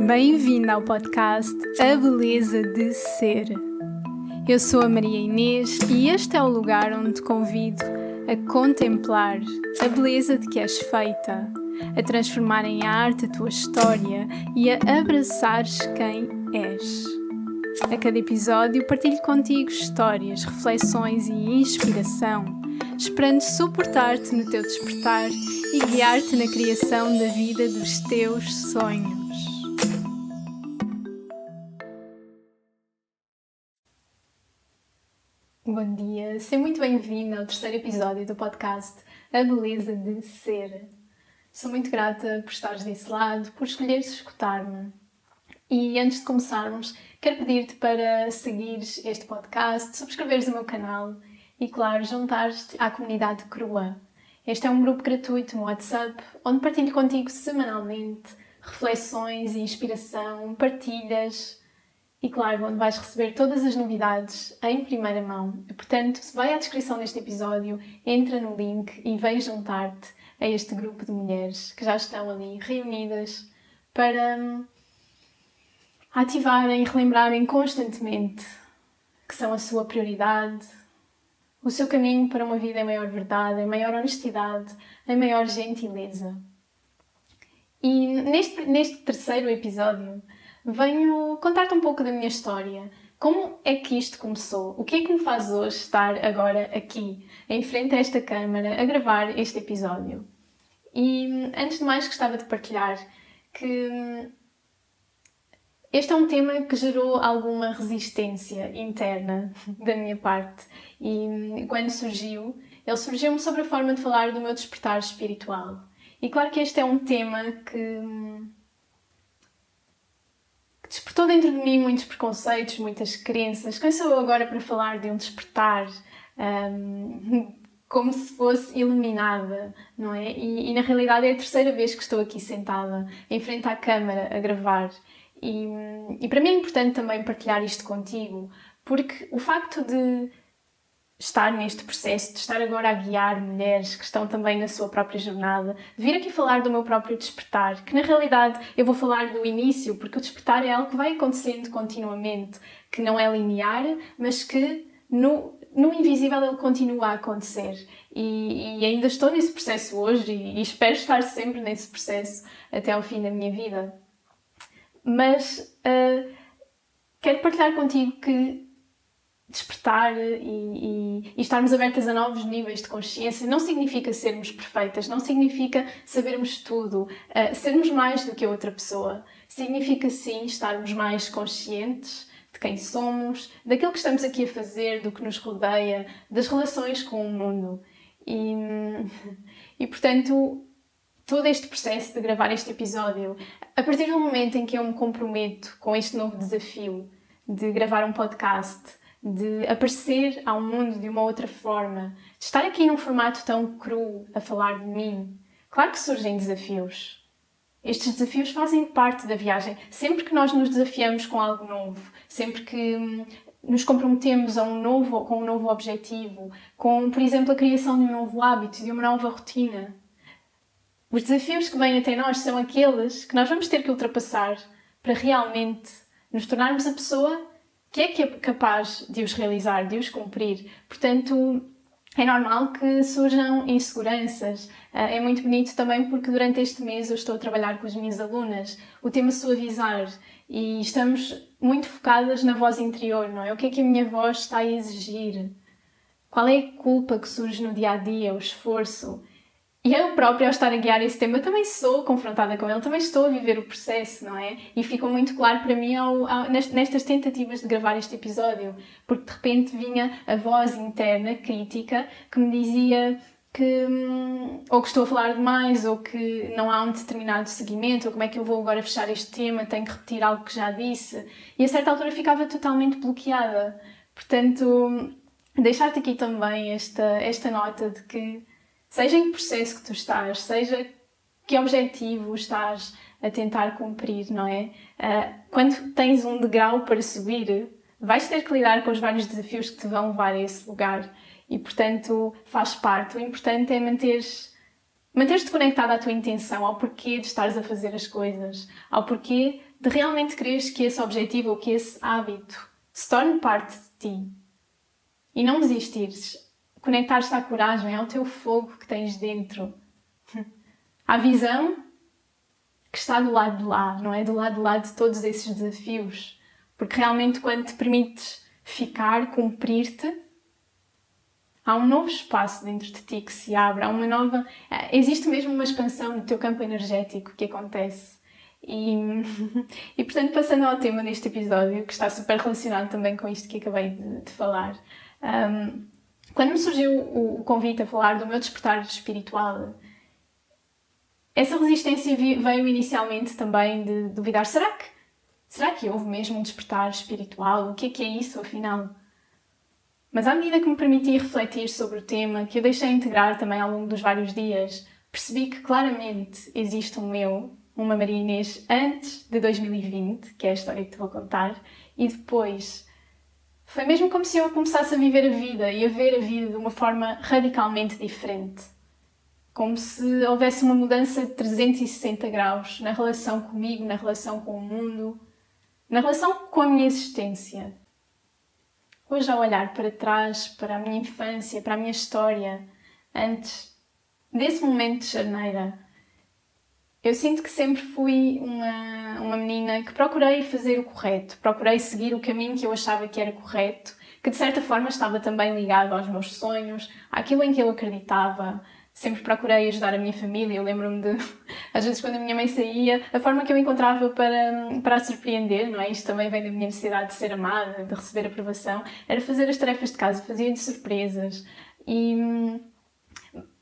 Bem-vindo ao podcast A Beleza de Ser. Eu sou a Maria Inês e este é o lugar onde te convido a contemplar a beleza de que és feita, a transformar em arte a tua história e a abraçares quem és. A cada episódio partilho contigo histórias, reflexões e inspiração, esperando suportar-te no teu despertar e guiar-te na criação da vida dos teus sonhos. Bom dia, seja muito bem-vindo ao terceiro episódio do podcast A Beleza de Ser. Sou muito grata por estares desse lado, por escolheres escutar-me. E antes de começarmos, quero pedir-te para seguires este podcast, subscreveres o meu canal e, claro, juntares-te à comunidade Crua. Este é um grupo gratuito no WhatsApp, onde partilho contigo semanalmente reflexões e inspiração, partilhas e, claro, onde vais receber todas as novidades em primeira mão. Portanto, se vai à descrição deste episódio, entra no link e vem juntar-te a este grupo de mulheres que já estão ali reunidas para ativarem e relembrarem constantemente que são a sua prioridade, o seu caminho para uma vida em maior verdade, em maior honestidade, em maior gentileza. E neste terceiro episódio venho contar-te um pouco da minha história. Como é que isto começou? O que é que me faz hoje estar agora aqui, em frente a esta câmara, a gravar este episódio? E antes de mais gostava de partilhar que este é um tema que gerou alguma resistência interna da minha parte e quando surgiu, ele surgiu-me sobre a forma de falar do meu despertar espiritual. E claro que este é um tema que despertou dentro de mim muitos preconceitos, muitas crenças. Quem sou eu agora para falar de um despertar como se fosse iluminada, não é? E na realidade é a terceira vez que estou aqui sentada em frente à câmara a gravar. E para mim é importante também partilhar isto contigo, porque o facto de estar neste processo, de estar agora a guiar mulheres que estão também na sua própria jornada, de vir aqui falar do meu próprio despertar, que na realidade eu vou falar do início, porque o despertar é algo que vai acontecendo continuamente, que não é linear, mas que no invisível ele continua a acontecer. E ainda estou nesse processo hoje e espero estar sempre nesse processo até ao fim da minha vida. Mas quero partilhar contigo que despertar e estarmos abertas a novos níveis de consciência não significa sermos perfeitas, não significa sabermos tudo, sermos mais do que a outra pessoa. Significa sim estarmos mais conscientes de quem somos, daquilo que estamos aqui a fazer, do que nos rodeia, das relações com o mundo. E portanto, todo este processo de gravar este episódio, a partir do momento em que eu me comprometo com este novo desafio de gravar um podcast, de aparecer ao mundo de uma outra forma, de estar aqui num formato tão cru a falar de mim, claro que surgem desafios. Estes desafios fazem parte da viagem. Sempre que nós nos desafiamos com algo novo, sempre que nos comprometemos com um novo objetivo, com, por exemplo, a criação de um novo hábito, de uma nova rotina, os desafios que vêm até nós são aqueles que nós vamos ter que ultrapassar para realmente nos tornarmos a pessoa que é capaz de os realizar, de os cumprir. Portanto, é normal que surjam inseguranças. É muito bonito também porque durante este mês eu estou a trabalhar com as minhas alunas o tema suavizar e estamos muito focadas na voz interior, não é? O que é que a minha voz está a exigir? Qual é a culpa que surge no dia-a-dia, o esforço? E eu própria, ao estar a guiar esse tema, também sou confrontada com ele, também estou a viver o processo, não é? E ficou muito claro para mim nestas tentativas de gravar este episódio, porque de repente vinha a voz interna, crítica, que me dizia que ou que estou a falar demais, ou que não há um determinado seguimento, ou como é que eu vou agora fechar este tema, tenho que repetir algo que já disse. E a certa altura ficava totalmente bloqueada. Portanto, deixar-te aqui também esta nota de que seja em que processo que tu estás, seja que objetivo estás a tentar cumprir, não é? Quando tens um degrau para subir, vais ter que lidar com os vários desafios que te vão levar a esse lugar. E, portanto, faz parte. O importante é manteres manter-te conectado à tua intenção, ao porquê de estares a fazer as coisas, ao porquê de realmente quereres que esse objetivo ou que esse hábito se torne parte de ti. E não desistires. Conectar-te à coragem, ao teu fogo que tens dentro. À visão que está do lado de lá, não é? Do lado de lá de todos esses desafios. Porque realmente quando te permites ficar, cumprir-te, há um novo espaço dentro de ti que se abre, há uma nova... Existe mesmo uma expansão no teu campo energético que acontece. E portanto, passando ao tema deste episódio, que está super relacionado também com isto que acabei de falar, quando me surgiu o convite a falar do meu despertar espiritual, essa resistência veio inicialmente também de duvidar, será que houve mesmo um despertar espiritual? O que é isso, afinal? Mas à medida que me permiti refletir sobre o tema, que eu deixei integrar também ao longo dos vários dias, percebi que claramente existe um eu, uma Maria Inês, antes de 2020, que é a história que te vou contar, e depois. Foi mesmo como se eu começasse a viver a vida e a ver a vida de uma forma radicalmente diferente. Como se houvesse uma mudança de 360 graus na relação comigo, na relação com o mundo, na relação com a minha existência. Hoje, ao olhar para trás, para a minha infância, para a minha história, antes desse momento de charneira, eu sinto que sempre fui uma menina que procurei fazer o correto, procurei seguir o caminho que eu achava que era correto, que de certa forma estava também ligado aos meus sonhos, àquilo em que eu acreditava. Sempre procurei ajudar a minha família. Eu lembro-me de, às vezes, quando a minha mãe saía, a forma que eu encontrava para a surpreender, não é? Isto também vem da minha necessidade de ser amada, de receber aprovação, era fazer as tarefas de casa, fazia-lhe surpresas.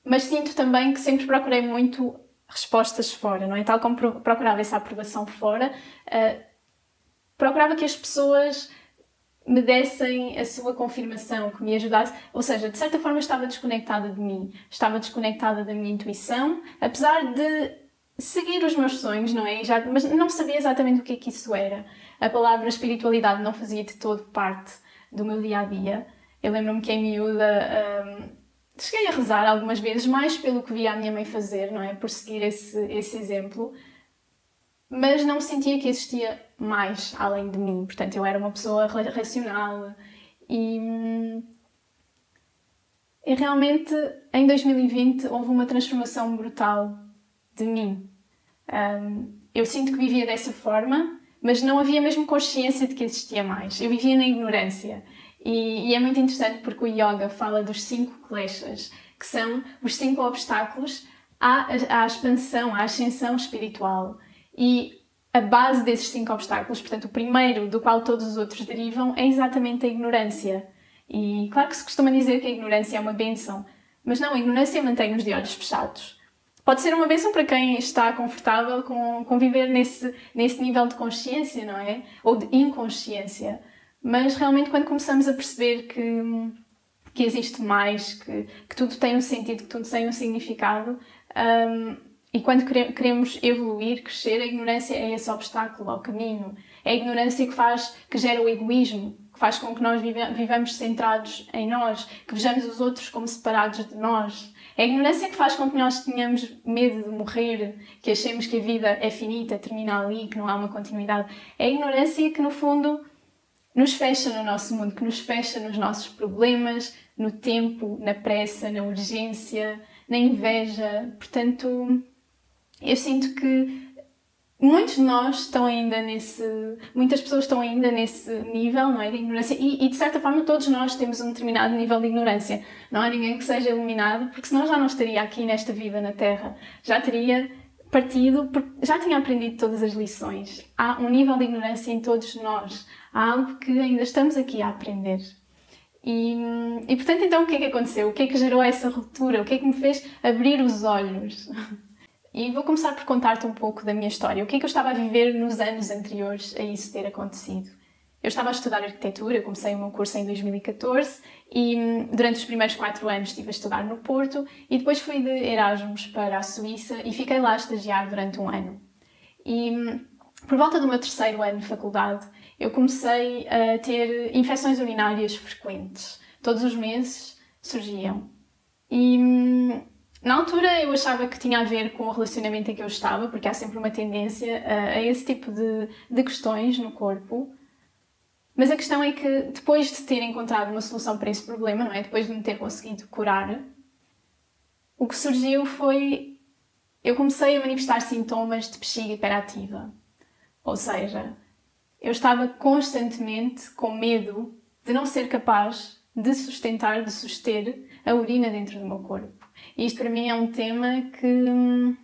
Mas sinto também que sempre procurei muito respostas fora, não é? Tal como procurava essa aprovação fora, procurava que as pessoas me dessem a sua confirmação, que me ajudasse. Ou seja, de certa forma estava desconectada de mim, estava desconectada da minha intuição, apesar de seguir os meus sonhos, não é? Mas não sabia exatamente o que é que isso era. A palavra espiritualidade não fazia de todo parte do meu dia-a-dia. Eu lembro-me que em miúda cheguei a rezar algumas vezes, mais pelo que via a minha mãe fazer, não é? Por seguir esse exemplo. Mas não sentia que existia mais além de mim. Portanto, eu era uma pessoa racional e realmente, em 2020, houve uma transformação brutal de mim. Eu sinto que vivia dessa forma, mas não havia mesmo consciência de que existia mais. Eu vivia na ignorância. E é muito interessante porque o yoga fala dos 5 kleshas, que são os 5 obstáculos à expansão, à ascensão espiritual. E a base desses 5 obstáculos, portanto, o primeiro do qual todos os outros derivam, é exatamente a ignorância. E claro que se costuma dizer que a ignorância é uma bênção, mas não, a ignorância mantém-nos de olhos fechados. Pode ser uma bênção para quem está confortável com viver nesse nível de consciência, não é? Ou de inconsciência. Mas realmente quando começamos a perceber que existe mais, que tudo tem um sentido, que tudo tem um significado, e quando queremos evoluir, crescer, a ignorância é esse obstáculo ao caminho. É a ignorância que gera o egoísmo, que faz com que nós vivamos centrados em nós, que vejamos os outros como separados de nós. É a ignorância que faz com que nós tenhamos medo de morrer, que achemos que a vida é finita, termina ali, que não há uma continuidade. É a ignorância que, no fundo, nos fecha no nosso mundo, que nos fecha nos nossos problemas, no tempo, na pressa, na urgência, na inveja. Portanto, eu sinto que muitas pessoas estão ainda nesse nível, não é, de ignorância, e de certa forma todos nós temos um determinado nível de ignorância. Não há ninguém que seja iluminado, porque senão já não estaria aqui nesta vida na Terra. Já teria partido, porque já tinha aprendido todas as lições. Há um nível de ignorância em todos nós. Há algo que ainda estamos aqui a aprender. E portanto, então, o que é que aconteceu? O que é que gerou essa ruptura? O que é que me fez abrir os olhos? E vou começar por contar-te um pouco da minha história. O que é que eu estava a viver nos anos anteriores a isso ter acontecido? Eu estava a estudar arquitetura, eu comecei o meu curso em 2014 e durante os primeiros 4 anos estive a estudar no Porto e depois fui de Erasmus para a Suíça e fiquei lá a estagiar durante 1 ano. E por volta do meu 3º ano de faculdade, eu comecei a ter infecções urinárias frequentes. Todos os meses surgiam. E Na altura eu achava que tinha a ver com o relacionamento em que eu estava, porque há sempre uma tendência a esse tipo de questões no corpo. Mas a questão é que depois de ter encontrado uma solução para esse problema, não é? Depois de me ter conseguido curar, o que surgiu foi... Eu comecei a manifestar sintomas de bexiga hiperativa. Ou seja, eu estava constantemente com medo de não ser capaz de sustentar, de suster a urina dentro do meu corpo. E isto para mim é um tema que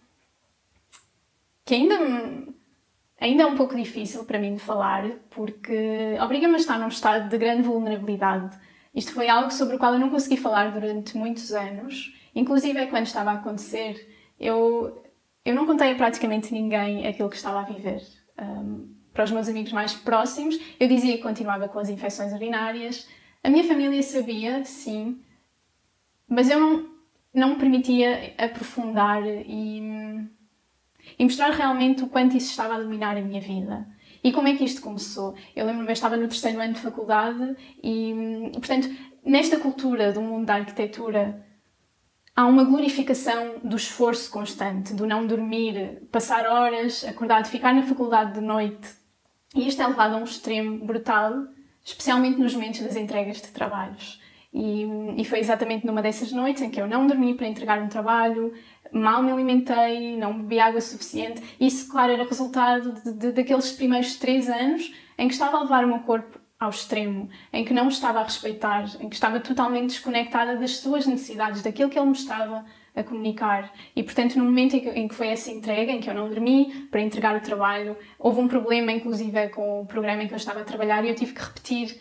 ainda é um pouco difícil para mim de falar, porque obriga-me a estar num estado de grande vulnerabilidade. Isto foi algo sobre o qual eu não consegui falar durante muitos anos. Inclusive, quando estava a acontecer, eu não contei a praticamente ninguém aquilo que estava a viver. Para os meus amigos mais próximos, eu dizia que continuava com as infecções urinárias. A minha família sabia, sim, mas eu não me permitia aprofundar e mostrar realmente o quanto isso estava a dominar a minha vida. E como é que isto começou? Eu lembro-me, eu estava no 3º ano de faculdade e, portanto, nesta cultura do mundo da arquitetura, há uma glorificação do esforço constante, do não dormir, passar horas acordado, ficar na faculdade de noite. E isto é levado a um extremo brutal, especialmente nos momentos das entregas de trabalhos. E foi exatamente numa dessas noites em que eu não dormi para entregar um trabalho, mal me alimentei, não bebi água suficiente. Isso, claro, era resultado daqueles primeiros 3 anos em que estava a levar o meu corpo ao extremo, em que não me estava a respeitar, em que estava totalmente desconectada das suas necessidades, daquilo que ele me estava a comunicar. E, portanto, no momento em que foi essa entrega, em que eu não dormi para entregar o trabalho, houve um problema, inclusive, com o programa em que eu estava a trabalhar e eu tive que repetir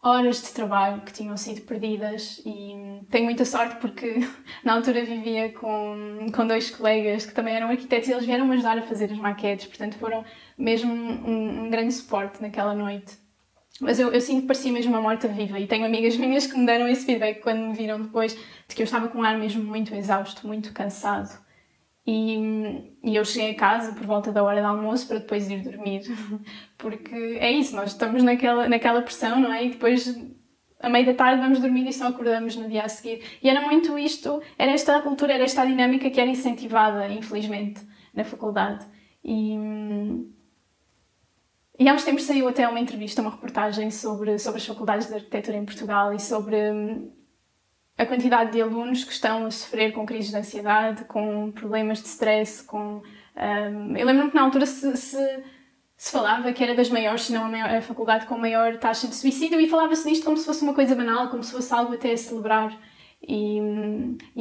horas de trabalho que tinham sido perdidas e tenho muita sorte porque na altura vivia com 2 colegas que também eram arquitetos e eles vieram-me ajudar a fazer as maquetes, portanto foram mesmo um grande suporte naquela noite. Mas eu sinto que parecia mesmo uma morta-viva e tenho amigas minhas que me deram esse feedback quando me viram depois de que eu estava com um ar mesmo muito exausto, muito cansado. E eu cheguei a casa por volta da hora do almoço para depois ir dormir. Porque é isso, nós estamos naquela pressão, não é? E depois, à meia da tarde, vamos dormir e só acordamos no dia a seguir. E era muito isto, era esta cultura, era esta dinâmica que era incentivada, infelizmente, na faculdade. E há uns tempos saiu até uma entrevista, uma reportagem sobre as faculdades de arquitetura em Portugal e sobre a quantidade de alunos que estão a sofrer com crises de ansiedade, com problemas de stress, eu lembro-me que na altura se falava que era das maiores, se não a faculdade com maior taxa de suicídio, e falava-se disto como se fosse uma coisa banal, como se fosse algo até a celebrar. E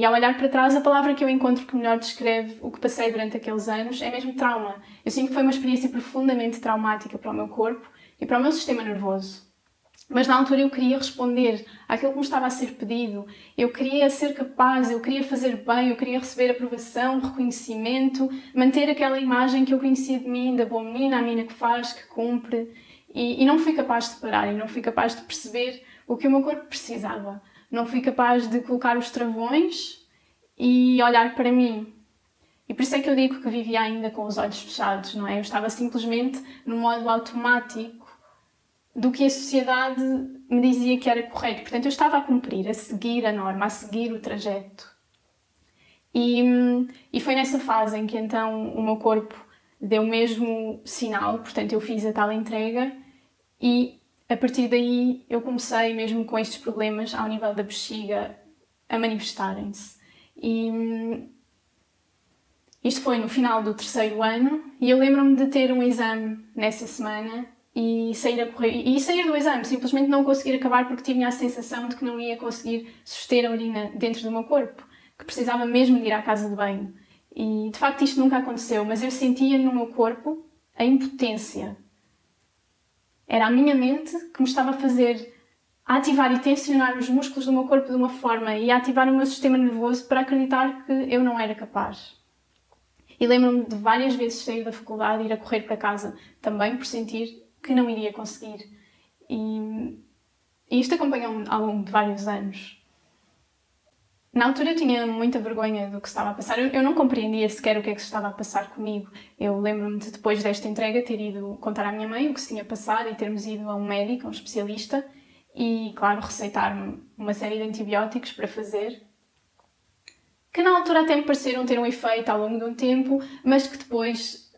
ao olhar para trás, a palavra que eu encontro que melhor descreve o que passei durante aqueles anos é mesmo trauma. Eu sinto que foi uma experiência profundamente traumática para o meu corpo e para o meu sistema nervoso. Mas na altura eu queria responder àquilo que me estava a ser pedido, eu queria ser capaz, eu queria fazer bem, eu queria receber aprovação, reconhecimento, manter aquela imagem que eu conhecia de mim, da boa menina, a menina que faz, que cumpre. E não fui capaz de parar, e não fui capaz de perceber o que o meu corpo precisava. Não fui capaz de colocar os travões e olhar para mim. E por isso é que eu digo que vivia ainda com os olhos fechados, não é? Eu estava simplesmente no modo automático do que a sociedade me dizia que era correto. Portanto, eu estava a cumprir, a seguir a norma, a seguir o trajeto. E foi nessa fase em que então o meu corpo deu o mesmo sinal, portanto eu fiz a tal entrega e a partir daí eu comecei mesmo com estes problemas ao nível da bexiga a manifestarem-se. E isto foi no final do 3º ano e eu lembro-me de ter um exame nessa semana e sair a correr. E sair do exame, simplesmente não conseguir acabar porque tinha a sensação de que não ia conseguir suster a urina dentro do meu corpo, que precisava mesmo de ir à casa de banho. E de facto isto nunca aconteceu, mas eu sentia no meu corpo a impotência. Era a minha mente que me estava a fazer ativar e tensionar os músculos do meu corpo de uma forma e a ativar o meu sistema nervoso para acreditar que eu não era capaz. E lembro-me de várias vezes sair da faculdade e ir a correr para casa, também por sentir que não iria conseguir. E isto acompanhou-me ao longo de vários anos. Na altura eu tinha muita vergonha do que estava a passar. Eu não compreendia sequer o que é que se estava a passar comigo. Eu lembro-me de, depois desta entrega, ter ido contar à minha mãe o que se tinha passado e termos ido a um médico, a um especialista, e, claro, receitar-me uma série de antibióticos para fazer. que na altura até me pareceram ter um efeito ao longo de um tempo, mas que depois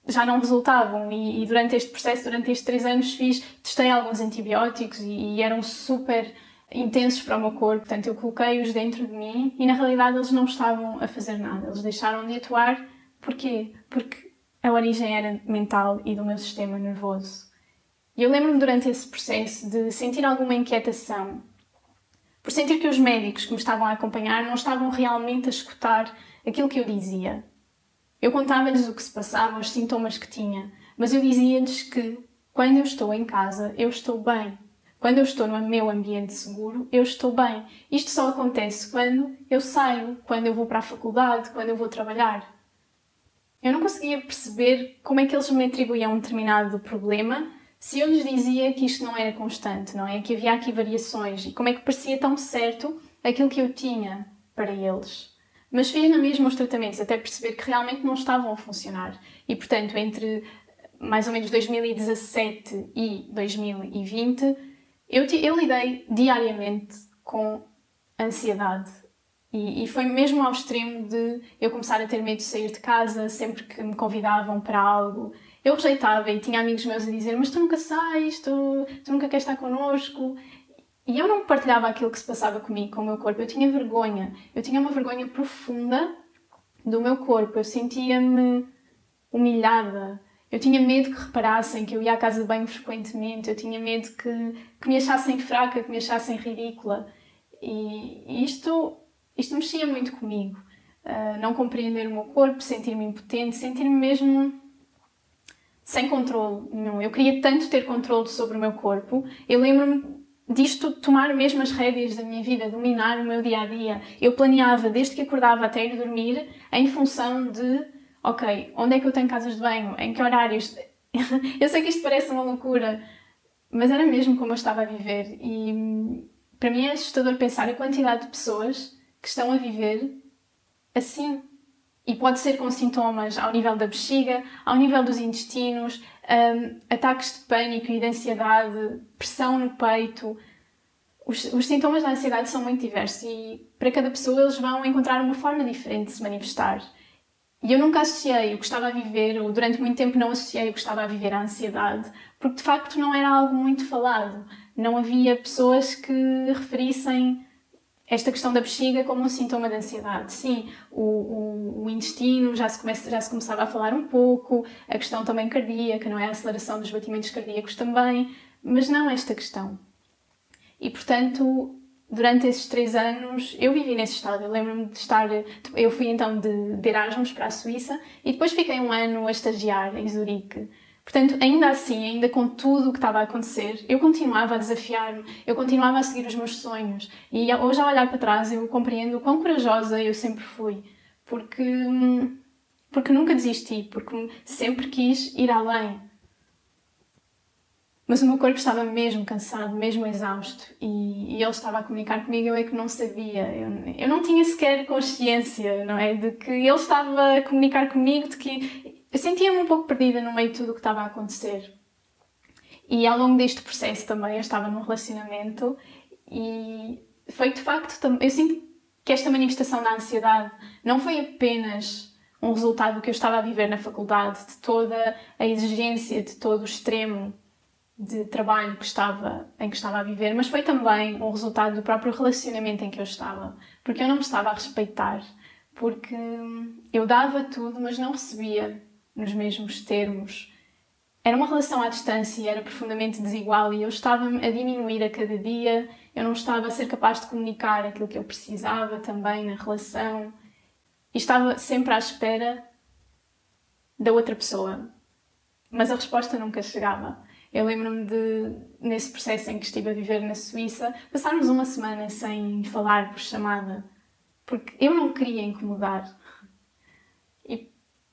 já não resultavam. E durante este processo, durante estes 3 anos, testei alguns antibióticos e eram super intensos para o meu corpo. Portanto, eu coloquei-os dentro de mim e na realidade eles não estavam a fazer nada. Eles deixaram de atuar. Porquê? Porque a origem era mental e do meu sistema nervoso. E eu lembro-me durante esse processo de sentir alguma inquietação, por sentir que os médicos que me estavam a acompanhar não estavam realmente a escutar aquilo que eu dizia. Eu contava-lhes o que se passava, os sintomas que tinha, mas eu dizia-lhes que quando eu estou em casa, eu estou bem. Quando eu estou no meu ambiente seguro, eu estou bem. Isto só acontece quando eu saio, quando eu vou para a faculdade, quando eu vou trabalhar. Eu não conseguia perceber como é que eles me atribuíam um determinado problema se eu lhes dizia que isto não era constante, não é? Que havia aqui variações e como é que parecia tão certo aquilo que eu tinha para eles. Mas fiz na mesma os tratamentos até perceber que realmente não estavam a funcionar. E, portanto, entre mais ou menos 2017 e 2020, eu lidei diariamente com ansiedade. E foi mesmo ao extremo de eu começar a ter medo de sair de casa sempre que me convidavam para algo. Eu rejeitava e tinha amigos meus a dizer: mas tu nunca sais, tu nunca queres estar connosco. E eu não partilhava aquilo que se passava comigo, com o meu corpo. Eu tinha vergonha. Eu tinha uma vergonha profunda do meu corpo. Eu sentia-me humilhada. Eu tinha medo que reparassem que eu ia à casa de banho frequentemente. Eu tinha medo que me achassem fraca, que me achassem ridícula. E isto mexia muito comigo. Não compreender o meu corpo, sentir-me impotente, sentir-me mesmo sem controle nenhum. Eu queria tanto ter controle sobre o meu corpo. Eu lembro-me disto tomar mesmo as rédeas da minha vida, dominar o meu dia-a-dia. Eu planeava, desde que acordava até ir dormir, em função de, ok, onde é que eu tenho casas de banho? Em que horários? Eu sei que isto parece uma loucura, mas era mesmo como eu estava a viver. E para mim é assustador pensar a quantidade de pessoas que estão a viver assim. E pode ser com sintomas ao nível da bexiga, ao nível dos intestinos, ataques de pânico e de ansiedade, pressão no peito. Os sintomas da ansiedade são muito diversos e para cada pessoa eles vão encontrar uma forma diferente de se manifestar. E eu nunca associei o que estava a viver, ou durante muito tempo não associei o que estava a viver à ansiedade, porque de facto não era algo muito falado. Não havia pessoas que referissem esta questão da bexiga como um sintoma de ansiedade. Sim, o intestino já se começava a falar um pouco, a questão também cardíaca, não é? A aceleração dos batimentos cardíacos também, mas não esta questão. E, portanto, durante esses 3 anos, eu vivi nesse estado. Eu lembro-me de estar... Eu fui, então, de Erasmus para a Suíça e depois fiquei um ano a estagiar em Zurique. Portanto, ainda assim, ainda com tudo o que estava a acontecer, eu continuava a desafiar-me, eu continuava a seguir os meus sonhos. E hoje, ao olhar para trás, eu compreendo o quão corajosa eu sempre fui. Porque nunca desisti, porque sempre quis ir além. Mas o meu corpo estava mesmo cansado, mesmo exausto. E ele estava a comunicar comigo, eu é que não sabia. Eu não tinha sequer consciência, não é? De que ele estava a comunicar comigo, de que eu sentia-me um pouco perdida no meio de tudo o que estava a acontecer. E ao longo deste processo também eu estava num relacionamento e foi de facto... Eu sinto que esta manifestação da ansiedade não foi apenas um resultado do que eu estava a viver na faculdade, de toda a exigência, de todo o extremo de trabalho em que estava a viver, mas foi também um resultado do próprio relacionamento em que eu estava, porque eu não me estava a respeitar, porque eu dava tudo, mas não recebia nos mesmos termos. Era uma relação à distância e era profundamente desigual e eu estava-me a diminuir a cada dia, eu não estava a ser capaz de comunicar aquilo que eu precisava também na relação e estava sempre à espera da outra pessoa, mas a resposta nunca chegava. Eu lembro-me nesse processo em que estive a viver na Suíça, passarmos uma semana sem falar por chamada, porque eu não queria incomodar. E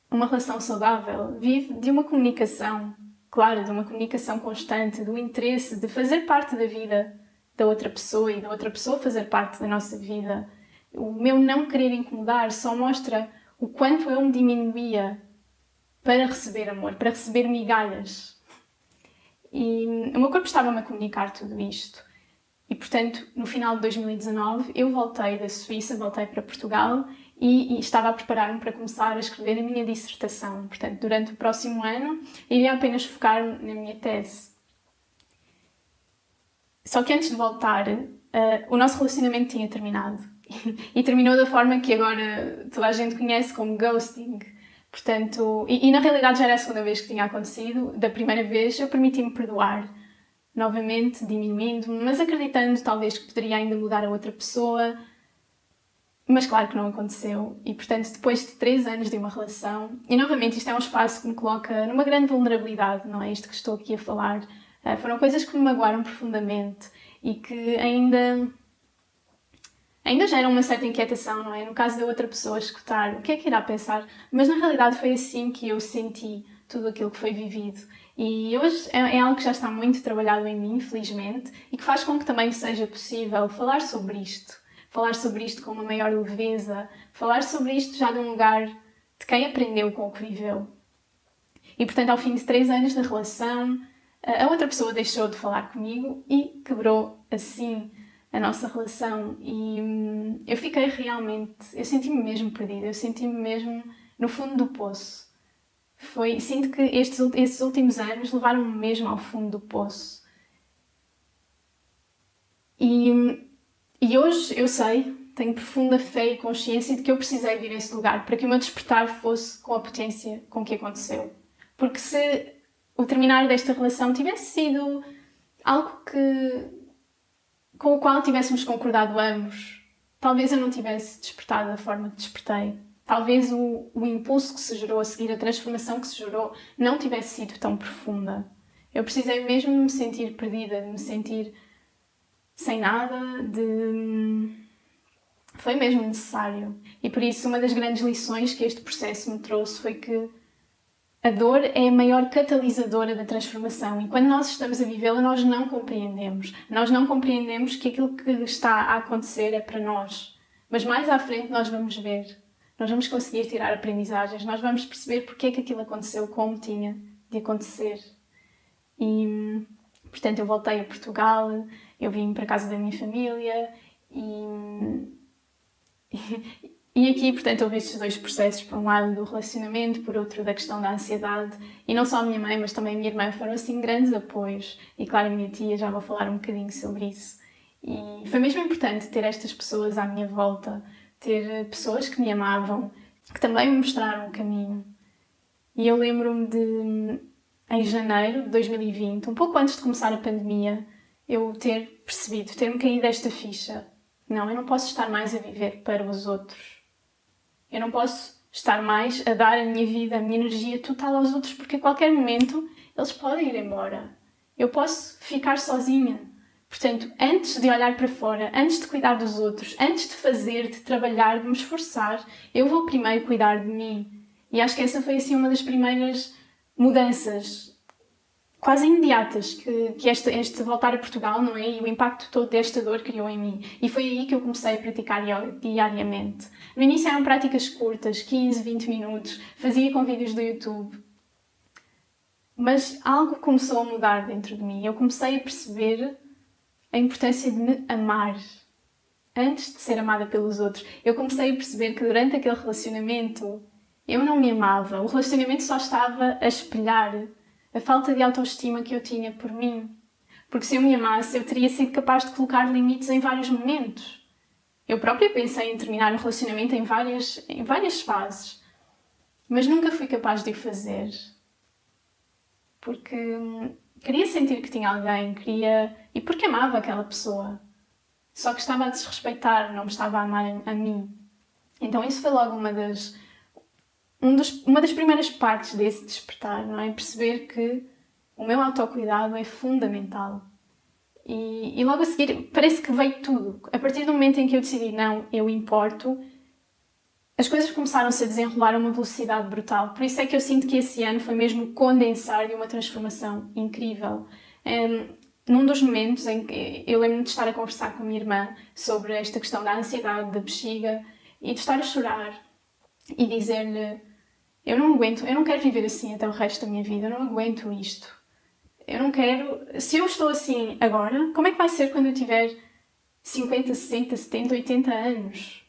uma relação saudável vive de uma comunicação, claro, de uma comunicação constante, do interesse de fazer parte da vida da outra pessoa e da outra pessoa fazer parte da nossa vida. O meu não querer incomodar só mostra o quanto eu me diminuía para receber amor, para receber migalhas. E o meu corpo estava-me a comunicar tudo isto. E, portanto, no final de 2019, eu voltei da Suíça, voltei para Portugal e estava a preparar-me para começar a escrever a minha dissertação. Portanto, durante o próximo ano, iria apenas focar na minha tese. Só que antes de voltar, o nosso relacionamento tinha terminado. E terminou da forma que agora toda a gente conhece como ghosting. Portanto, e na realidade já era a segunda vez que tinha acontecido. Da primeira vez eu permiti-me perdoar, novamente diminuindo-me, mas acreditando talvez que poderia ainda mudar a outra pessoa. Mas claro que não aconteceu. E portanto, depois de 3 anos de uma relação, e novamente isto é um espaço que me coloca numa grande vulnerabilidade, não é isto que estou aqui a falar. Foram coisas que me magoaram profundamente e que ainda geram uma certa inquietação, não é? No caso da outra pessoa escutar, o que é que irá pensar? Mas na realidade foi assim que eu senti tudo aquilo que foi vivido. E hoje é algo que já está muito trabalhado em mim, felizmente, e que faz com que também seja possível falar sobre isto. Falar sobre isto com uma maior leveza, falar sobre isto já de um lugar de quem aprendeu com o que viveu. E portanto, ao fim de 3 anos de relação, a outra pessoa deixou de falar comigo e quebrou assim a nossa relação. E eu fiquei realmente, eu senti-me mesmo perdida, eu senti-me mesmo no fundo do poço. Sinto que estes últimos anos levaram-me mesmo ao fundo do poço. E hoje eu sei, tenho profunda fé e consciência de que eu precisei vir a esse lugar para que o meu despertar fosse com a potência com que aconteceu. Porque se o terminar desta relação tivesse sido algo com o qual tivéssemos concordado ambos, talvez eu não tivesse despertado da forma que despertei. Talvez o impulso que se gerou a seguir, a transformação que se gerou, não tivesse sido tão profunda. Eu precisei mesmo de me sentir perdida, de me sentir sem nada, foi mesmo necessário. E por isso uma das grandes lições que este processo me trouxe foi que a dor é a maior catalisadora da transformação e quando nós estamos a vivê-la nós não compreendemos. Nós não compreendemos que aquilo que está a acontecer é para nós. Mas mais à frente nós vamos ver. Nós vamos conseguir tirar aprendizagens. Nós vamos perceber porque é que aquilo aconteceu como tinha de acontecer. E, portanto, eu voltei a Portugal, eu vim para a casa da minha família e aqui, portanto, houve estes 2 processos, por um lado do relacionamento, por outro da questão da ansiedade. E não só a minha mãe, mas também a minha irmã foram, assim, grandes apoios. E claro, a minha tia, já vou falar um bocadinho sobre isso. E foi mesmo importante ter estas pessoas à minha volta, ter pessoas que me amavam, que também me mostraram o caminho. E eu lembro-me de, em janeiro de 2020, um pouco antes de começar a pandemia, eu ter percebido, ter-me caído esta ficha. Não, eu não posso estar mais a viver para os outros. Eu não posso estar mais a dar a minha vida, a minha energia total aos outros, porque a qualquer momento eles podem ir embora. Eu posso ficar sozinha. Portanto, antes de olhar para fora, antes de cuidar dos outros, antes de fazer, de trabalhar, de me esforçar, eu vou primeiro cuidar de mim. E acho que essa foi assim uma das primeiras mudanças quase imediatas que este voltar a Portugal, não é? E o impacto todo desta dor criou em mim. E foi aí que eu comecei a praticar yoga diariamente. No início eram práticas curtas, 15, 20 minutos, fazia com vídeos do YouTube. Mas algo começou a mudar dentro de mim. Eu comecei a perceber a importância de me amar antes de ser amada pelos outros. Eu comecei a perceber que durante aquele relacionamento eu não me amava. O relacionamento só estava a espelhar a falta de autoestima que eu tinha por mim. Porque se eu me amasse, eu teria sido capaz de colocar limites em vários momentos. Eu própria pensei em terminar um relacionamento em várias fases. Mas nunca fui capaz de o fazer. Porque queria sentir que tinha alguém, e porque amava aquela pessoa. Só que estava a desrespeitar, não me estava a amar a mim. Então isso foi logo uma das primeiras partes desse despertar, não é? Perceber que o meu autocuidado é fundamental. E logo a seguir, parece que veio tudo. A partir do momento em que eu decidi, não, eu importo, as coisas começaram-se a desenrolar a uma velocidade brutal. Por isso é que eu sinto que esse ano foi mesmo condensar de uma transformação incrível. Num dos momentos em que eu lembro-me de estar a conversar com a minha irmã sobre esta questão da ansiedade, da bexiga, e de estar a chorar e dizer-lhe: eu não quero viver assim até o resto da minha vida, eu não aguento isto. Eu não quero... Se eu estou assim agora, como é que vai ser quando eu tiver 50, 60, 70, 80 anos?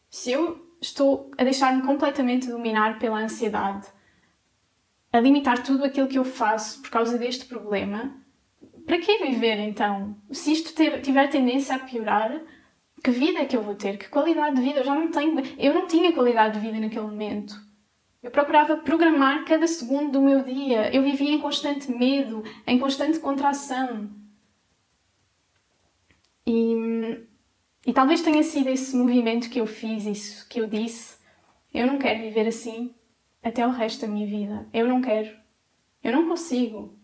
Se eu estou a deixar-me completamente dominar pela ansiedade, a limitar tudo aquilo que eu faço por causa deste problema, para que viver então? Se isto tiver tendência a piorar, que vida é que eu vou ter? Que qualidade de vida? Eu não tinha qualidade de vida naquele momento. Eu procurava programar cada segundo do meu dia. Eu vivia em constante medo, em constante contração. E talvez tenha sido esse movimento que eu fiz, isso que eu disse. Eu não quero viver assim até o resto da minha vida. Eu não quero. Eu não consigo.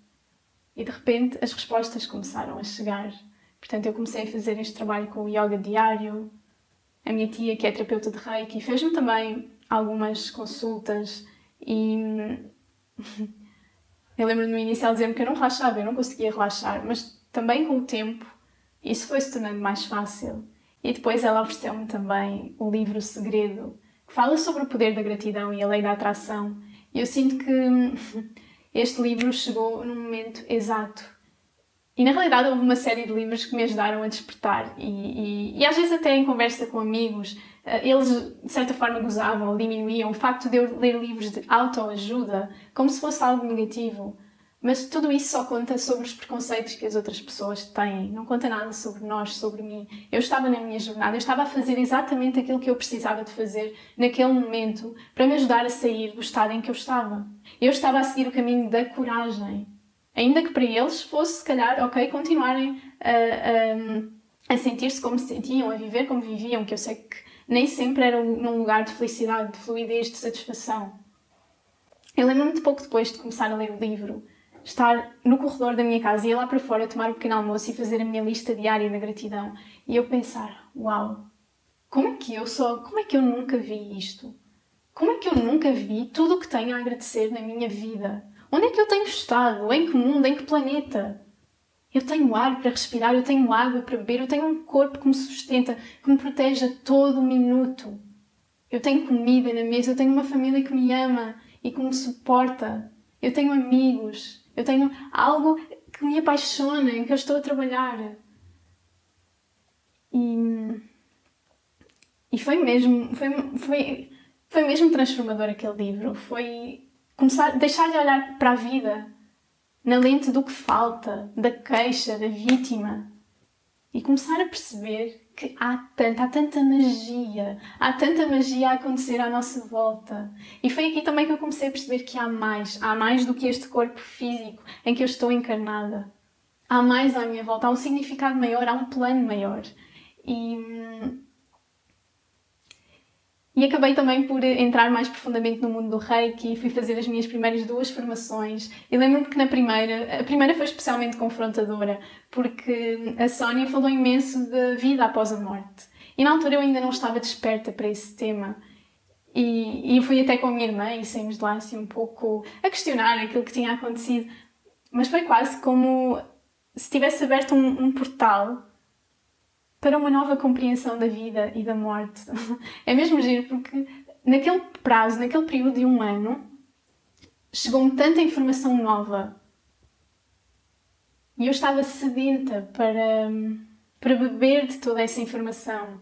E de repente as respostas começaram a chegar. Portanto, eu comecei a fazer este trabalho com o yoga diário. A minha tia, que é terapeuta de Reiki, fez-me também algumas consultas e eu lembro-me no início ela dizer-me que eu não relaxava, eu não conseguia relaxar, mas também com o tempo isso foi se tornando mais fácil. E depois ela ofereceu-me também o livro O Segredo, que fala sobre o poder da gratidão e a lei da atração. E eu sinto que este livro chegou num momento exato. E na realidade houve uma série de livros que me ajudaram a despertar e às vezes até em conversa com amigos, eles de certa forma gozavam ou diminuíam o facto de eu ler livros de autoajuda como se fosse algo negativo. Mas tudo isso só conta sobre os preconceitos que as outras pessoas têm, não conta nada sobre nós, sobre mim. Eu estava na minha jornada, eu estava a fazer exatamente aquilo que eu precisava de fazer naquele momento para me ajudar a sair do estado em que eu estava. Eu estava a seguir o caminho da coragem. Ainda que para eles fosse, se calhar, ok, continuarem a sentir-se como se sentiam, a viver como viviam, que eu sei que nem sempre era num lugar de felicidade, de fluidez, de satisfação. Eu lembro-me de pouco depois de começar a ler o livro, estar no corredor da minha casa e ir lá para fora tomar um pequeno almoço e fazer a minha lista diária da gratidão. E eu pensar, uau, como é que eu nunca vi isto? Como é que eu nunca vi tudo o que tenho a agradecer na minha vida? Onde é que eu tenho estado? Em que mundo? Em que planeta? Eu tenho ar para respirar, eu tenho água para beber, eu tenho um corpo que me sustenta, que me protege a todo minuto. Eu tenho comida na mesa, eu tenho uma família que me ama e que me suporta. Eu tenho amigos, eu tenho algo que me apaixona, em que eu estou a trabalhar. E foi mesmo transformador aquele livro. Foi deixar de olhar para a vida na lente do que falta, da queixa, da vítima e começar a perceber que há tanta magia a acontecer à nossa volta. E foi aqui também que eu comecei a perceber que há mais do que este corpo físico em que eu estou encarnada. Há mais à minha volta, há um significado maior, há um plano maior. E acabei também por entrar mais profundamente no mundo do Reiki e fui fazer as minhas primeiras 2 formações. E lembro-me que a primeira foi especialmente confrontadora, porque a Sónia falou imenso de vida após a morte. E na altura eu ainda não estava desperta para esse tema. E fui até com a minha irmã e saímos de lá assim um pouco a questionar aquilo que tinha acontecido. Mas foi quase como se tivesse aberto um portal para uma nova compreensão da vida e da morte. É mesmo giro, porque naquele prazo, naquele período de 1 ano, chegou-me tanta informação nova e eu estava sedenta para beber de toda essa informação,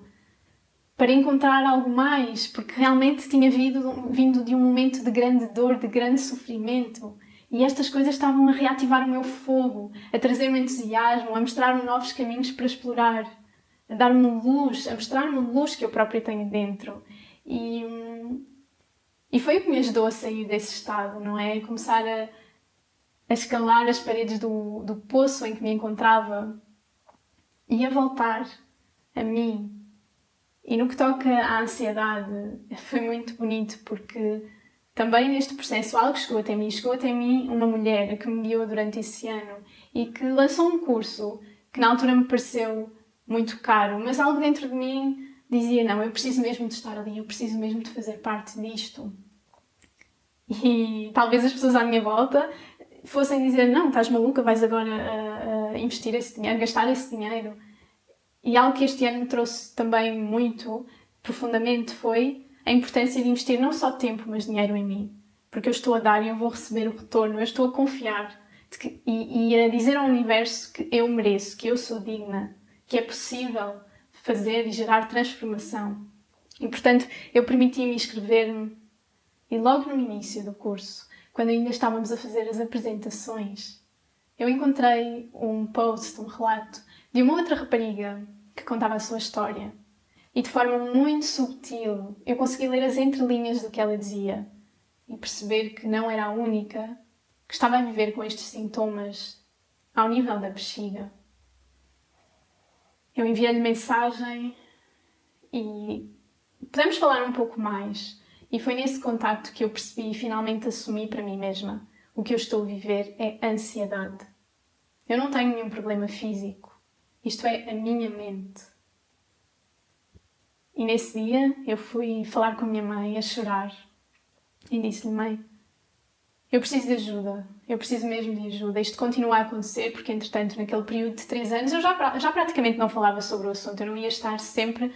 para encontrar algo mais, porque realmente tinha vindo de um momento de grande dor, de grande sofrimento. E estas coisas estavam a reativar o meu fogo, a trazer-me entusiasmo, a mostrar-me novos caminhos para explorar, a dar-me luz, a mostrar-me luz que eu própria tenho dentro. E foi o que me ajudou a sair desse estado, não é? A começar a escalar as paredes do poço em que me encontrava e a voltar a mim. E no que toca à ansiedade, foi muito bonito porque também neste processo algo chegou até mim uma mulher que me guiou durante esse ano e que lançou um curso que na altura me pareceu muito caro, mas algo dentro de mim dizia, não, eu preciso mesmo de estar ali, eu preciso mesmo de fazer parte disto. E talvez as pessoas à minha volta fossem dizer, não, estás maluca, vais agora a investir esse dinheiro, gastar esse dinheiro. E algo que este ano me trouxe também muito profundamente foi a importância de investir não só tempo, mas dinheiro em mim. Porque eu estou a dar e eu vou receber o retorno, eu estou a confiar e a dizer ao universo que eu mereço, que eu sou digna, que é possível fazer e gerar transformação. E, portanto, eu permiti-me inscrever-me e logo no início do curso, quando ainda estávamos a fazer as apresentações, eu encontrei um post, um relato de uma outra rapariga que contava a sua história. E de forma muito subtil, eu consegui ler as entrelinhas do que ela dizia e perceber que não era a única que estava a viver com estes sintomas ao nível da bexiga. Eu enviei-lhe mensagem e podemos falar um pouco mais. E foi nesse contacto que eu percebi e finalmente assumi para mim mesma: o que eu estou a viver é ansiedade. Eu não tenho nenhum problema físico. Isto é a minha mente. E nesse dia eu fui falar com a minha mãe a chorar e disse-lhe: mãe, eu preciso de ajuda, eu preciso mesmo de ajuda. Isto continua a acontecer porque, entretanto, naquele período de 3 anos eu já praticamente não falava sobre o assunto. Eu não ia estar sempre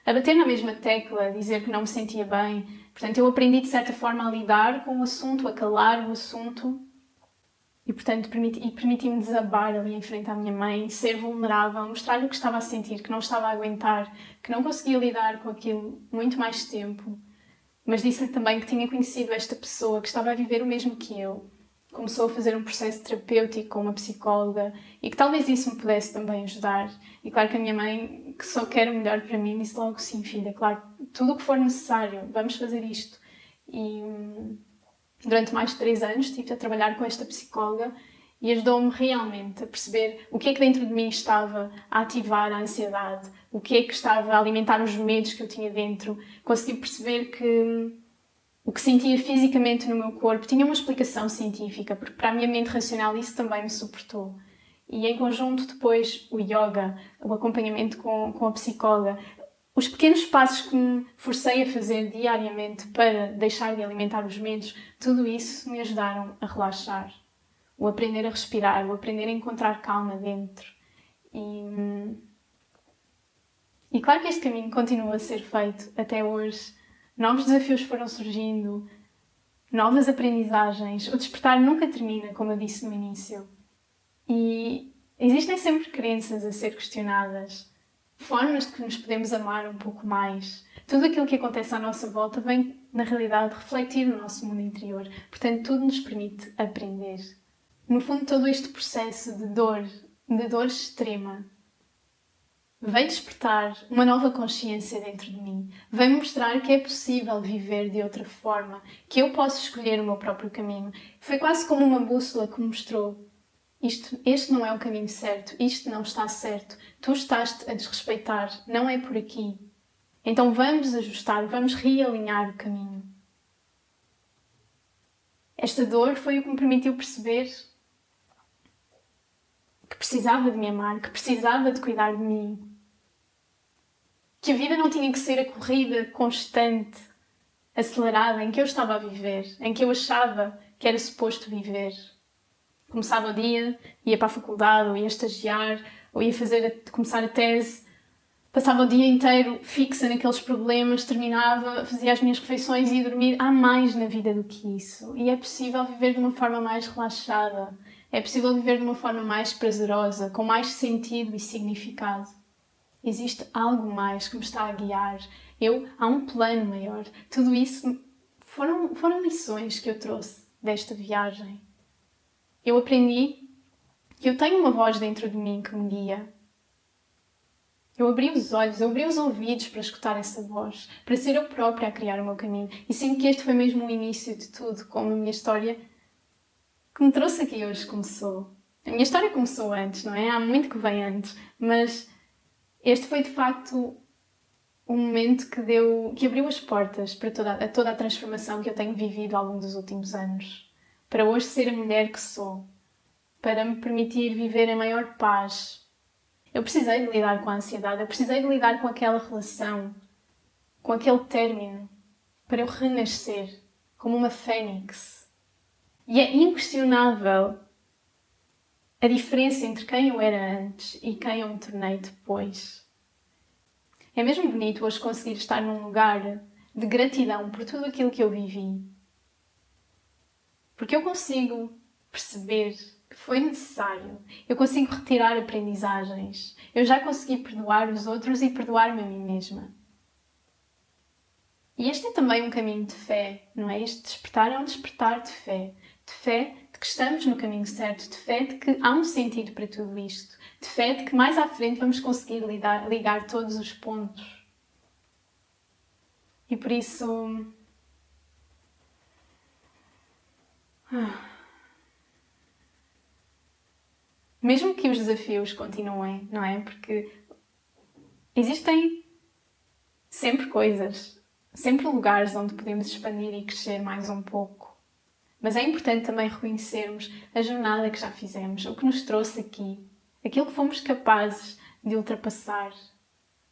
a bater na mesma tecla, a dizer que não me sentia bem. Portanto, eu aprendi de certa forma a lidar com o assunto, a calar o assunto. E, portanto, permiti-me desabar ali em frente à minha mãe, ser vulnerável, mostrar-lhe o que estava a sentir, que não estava a aguentar, que não conseguia lidar com aquilo muito mais tempo. Mas disse-lhe também que tinha conhecido esta pessoa que estava a viver o mesmo que eu. Começou a fazer um processo terapêutico com uma psicóloga e que talvez isso me pudesse também ajudar. E claro que a minha mãe, que só quer o melhor para mim, disse logo: sim, filha, claro, tudo o que for necessário, vamos fazer isto. E durante mais de 3 anos estive a trabalhar com esta psicóloga e ajudou-me realmente a perceber o que é que dentro de mim estava a ativar a ansiedade, o que é que estava a alimentar os medos que eu tinha dentro. Consegui perceber que o que sentia fisicamente no meu corpo tinha uma explicação científica, porque para a minha mente racional isso também me suportou. E em conjunto depois o yoga, o acompanhamento com a psicóloga, os pequenos passos que me forcei a fazer diariamente para deixar de alimentar os medos, tudo isso me ajudaram a relaxar. O aprender a respirar, o aprender a encontrar calma dentro. E claro que este caminho continua a ser feito até hoje. Novos desafios foram surgindo, novas aprendizagens. O despertar nunca termina, como eu disse no início. E existem sempre crenças a ser questionadas, formas de que nos podemos amar um pouco mais. Tudo aquilo que acontece à nossa volta vem, na realidade, refletir no nosso mundo interior. Portanto, tudo nos permite aprender. No fundo, todo este processo de dor extrema, veio despertar uma nova consciência dentro de mim. Veio mostrar que é possível viver de outra forma, que eu posso escolher o meu próprio caminho. Foi quase como uma bússola que me mostrou: este não é o caminho certo, isto não está certo, tu estás-te a desrespeitar, não é por aqui. Então vamos ajustar, vamos realinhar o caminho. Esta dor foi o que me permitiu perceber que precisava de me amar, que precisava de cuidar de mim. Que a vida não tinha que ser a corrida constante, acelerada, em que eu estava a viver, em que eu achava que era suposto viver. Começava o dia, ia para a faculdade, ou ia estagiar, ou ia começar a tese. Passava o dia inteiro fixa naqueles problemas, terminava, fazia as minhas refeições e ia dormir. Há mais na vida do que isso. E é possível viver de uma forma mais relaxada. É possível viver de uma forma mais prazerosa, com mais sentido e significado. Existe algo mais que me está a guiar. Há um plano maior. Tudo isso foram lições que eu trouxe desta viagem. Eu aprendi que eu tenho uma voz dentro de mim que me guia. Eu abri os olhos, eu abri os ouvidos para escutar essa voz, para ser eu própria a criar o meu caminho. E sinto que este foi mesmo o início de tudo, como a minha história que me trouxe aqui hoje começou. A minha história começou antes, não é? Há muito que vem antes, mas este foi de facto um momento que abriu as portas para toda a transformação que eu tenho vivido ao longo dos últimos anos. Para hoje ser a mulher que sou. Para me permitir viver em maior paz. Eu precisei de lidar com a ansiedade, eu precisei de lidar com aquela relação, com aquele término, para eu renascer como uma fênix. E é inquestionável a diferença entre quem eu era antes e quem eu me tornei depois. É mesmo bonito hoje conseguir estar num lugar de gratidão por tudo aquilo que eu vivi. Porque eu consigo perceber que foi necessário. Eu consigo retirar aprendizagens. Eu já consegui perdoar os outros e perdoar-me a mim mesma. E este é também um caminho de fé, não é? Este despertar é um despertar de fé. De fé de que estamos no caminho certo, de fé de que há um sentido para tudo isto, de fé de que mais à frente vamos conseguir ligar todos os pontos. E por isso... Mesmo que os desafios continuem, não é? Porque existem sempre coisas, sempre lugares onde podemos expandir e crescer mais um pouco. Mas é importante também reconhecermos a jornada que já fizemos, o que nos trouxe aqui, aquilo que fomos capazes de ultrapassar.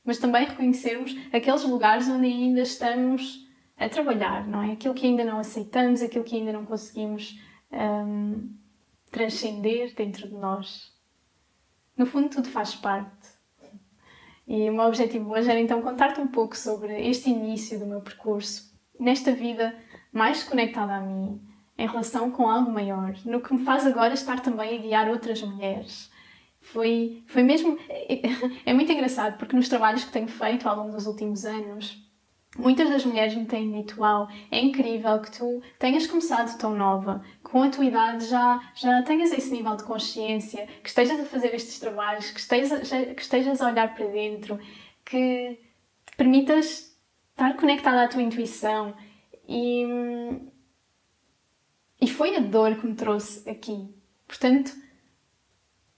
Mas também reconhecermos aqueles lugares onde ainda estamos a trabalhar, não é? Aquilo que ainda não aceitamos, aquilo que ainda não conseguimos transcender dentro de nós. No fundo, tudo faz parte. E o meu objetivo hoje era então contar-te um pouco sobre este início do meu percurso, nesta vida mais conectada a mim, em relação com algo maior, no que me faz agora estar também a guiar outras mulheres. Foi mesmo... É muito engraçado, porque nos trabalhos que tenho feito ao longo dos últimos anos, muitas das mulheres me têm dito: uau, é incrível que tu tenhas começado tão nova, com a tua idade já tenhas esse nível de consciência, que estejas a fazer estes trabalhos, que estejas a olhar para dentro, que te permitas estar conectada à tua intuição. E foi a dor que me trouxe aqui. Portanto,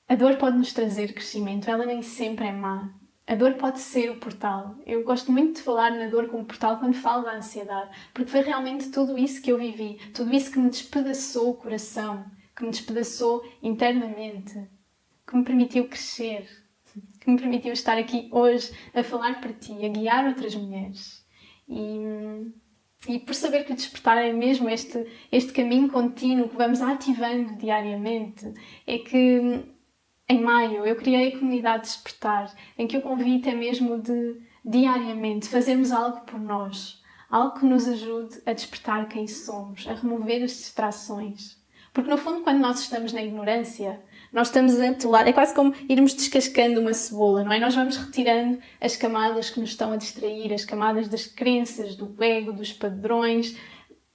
a dor pode nos trazer crescimento, ela nem sempre é má. A dor pode ser o portal. Eu gosto muito de falar na dor como portal quando falo da ansiedade, porque foi realmente tudo isso que eu vivi, tudo isso que me despedaçou o coração, que me despedaçou internamente, que me permitiu crescer, que me permitiu estar aqui hoje a falar para ti, a guiar outras mulheres. E por saber que o despertar é mesmo este caminho contínuo que vamos ativando diariamente, é que em maio eu criei a comunidade Despertar, em que o convite é mesmo de, diariamente, fazermos algo por nós. Algo que nos ajude a despertar quem somos, a remover as distrações. Porque no fundo, quando nós estamos na ignorância, nós estamos a atolar, é quase como irmos descascando uma cebola, não é? Nós vamos retirando as camadas que nos estão a distrair, as camadas das crenças, do ego, dos padrões,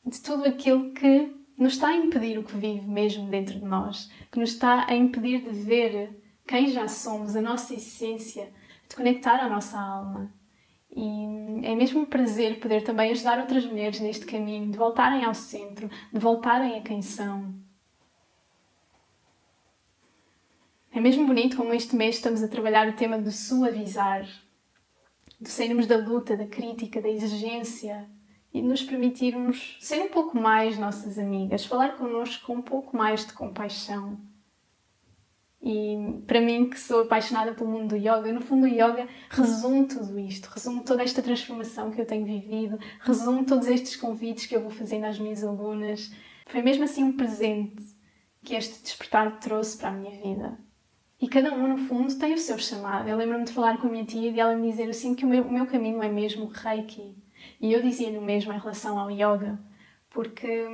de tudo aquilo que nos está a impedir o que vive mesmo dentro de nós, que nos está a impedir de ver quem já somos, a nossa essência, de conectar à nossa alma. E é mesmo um prazer poder também ajudar outras mulheres neste caminho, de voltarem ao centro, de voltarem a quem são. É mesmo bonito como este mês estamos a trabalhar o tema do suavizar, de sairmos da luta, da crítica, da exigência, e nos permitirmos ser um pouco mais nossas amigas, falar connosco com um pouco mais de compaixão. E para mim, que sou apaixonada pelo mundo do yoga, no fundo o yoga resume tudo isto, resume toda esta transformação que eu tenho vivido, resume todos estes convites que eu vou fazendo às minhas alunas. Foi mesmo assim um presente que este despertar trouxe para a minha vida. E cada um, no fundo, tem o seu chamado. Eu lembro-me de falar com a minha tia e de ela me dizer assim que o meu caminho é mesmo o Reiki. E eu dizia-lhe o mesmo em relação ao yoga, porque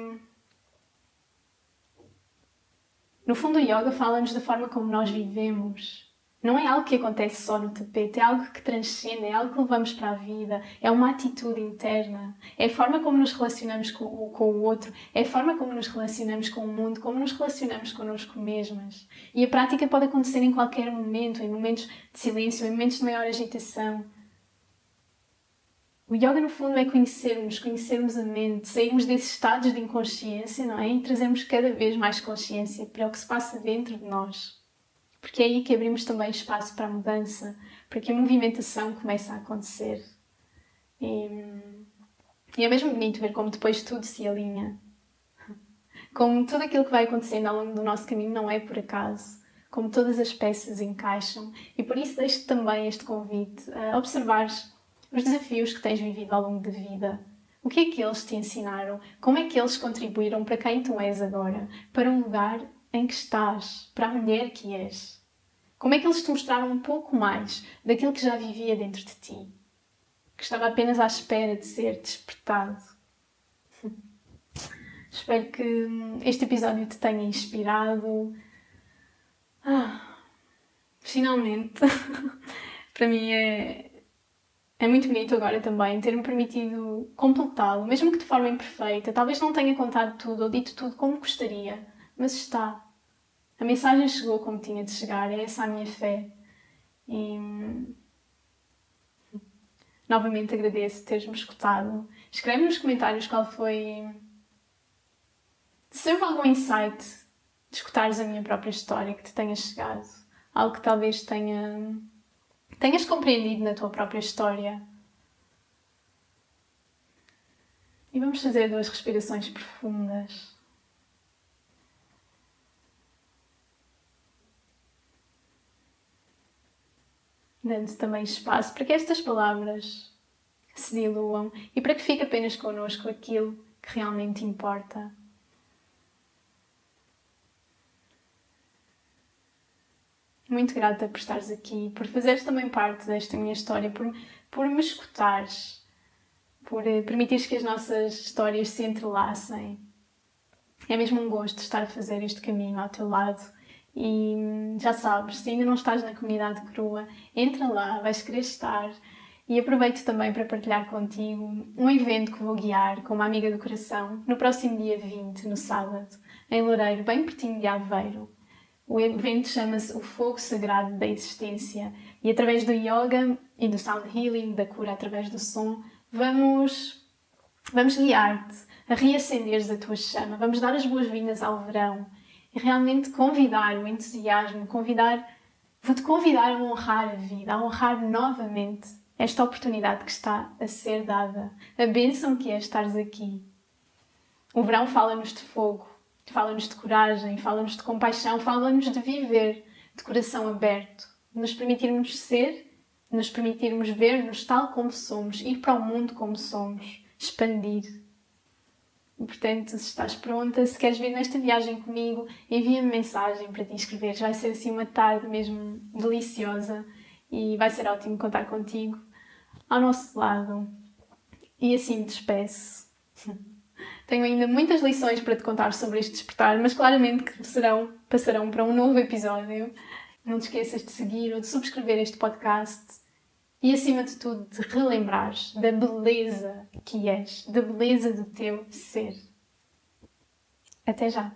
no fundo o yoga fala-nos da forma como nós vivemos. Não é algo que acontece só no tapete, é algo que transcende, é algo que levamos para a vida, é uma atitude interna, é a forma como nos relacionamos com o outro, é a forma como nos relacionamos com o mundo, como nos relacionamos connosco mesmas. E a prática pode acontecer em qualquer momento, em momentos de silêncio, em momentos de maior agitação. O yoga, no fundo, é conhecermos a mente, sairmos desses estados de inconsciência, não é? E trazermos cada vez mais consciência para o que se passa dentro de nós. Porque é aí que abrimos também espaço para a mudança, para que a movimentação comece a acontecer. E é mesmo bonito ver como depois tudo se alinha. Como tudo aquilo que vai acontecendo ao longo do nosso caminho não é por acaso. Como todas as peças encaixam. E por isso deixo-te também este convite a observares os desafios que tens vivido ao longo da vida. O que é que eles te ensinaram? Como é que eles contribuíram para quem tu és agora? Para o lugar em que estás? Para a mulher que és? Como é que eles te mostraram um pouco mais daquilo que já vivia dentro de ti? Que estava apenas à espera de ser despertado. Espero que este episódio te tenha inspirado. Finalmente! Para mim é É muito bonito agora também ter-me permitido completá-lo, mesmo que de forma imperfeita. Talvez não tenha contado tudo ou dito tudo como gostaria, mas está. A mensagem chegou como tinha de chegar, é essa a minha fé. E novamente agradeço teres-me escutado. Escreve nos comentários qual foi. Se houve algum insight de escutares a minha própria história que te tenha chegado. Algo que talvez tenhas compreendido na tua própria história. E vamos fazer 2 respirações profundas. Dando também espaço para que estas palavras se diluam e para que fique apenas connosco aquilo que realmente importa. Muito grata por estares aqui, por fazeres também parte desta minha história, por me escutares, por permitires que as nossas histórias se entrelacem. É mesmo um gosto estar a fazer este caminho ao teu lado. E já sabes, se ainda não estás na comunidade crua, entra lá, vais querer estar. E aproveito também para partilhar contigo um evento que vou guiar com uma amiga do coração no próximo dia 20, no sábado, em Loureiro, bem pertinho de Aveiro. O evento chama-se O Fogo Sagrado da Existência e através do yoga e do sound healing, da cura através do som, vamos guiar-te a reacenderes a tua chama, vamos dar as boas-vindas ao verão e realmente convidar o entusiasmo, vou-te convidar a honrar a vida, a honrar novamente esta oportunidade que está a ser dada, a bênção que é estares aqui. O verão fala-nos de fogo, fala-nos de coragem, fala-nos de compaixão, fala-nos de viver de coração aberto, de nos permitirmos ser, de nos permitirmos ver-nos tal como somos, ir para o mundo como somos, expandir. E, portanto, se estás pronta, se queres vir nesta viagem comigo, envia-me mensagem para te inscreveres. Vai ser assim uma tarde mesmo deliciosa e vai ser ótimo contar contigo ao nosso lado. E assim me despeço. Tenho ainda muitas lições para te contar sobre este despertar, mas claramente que passarão para um novo episódio. Não te esqueças de seguir ou de subscrever este podcast e, acima de tudo, de relembrares da beleza que és, da beleza do teu ser. Até já!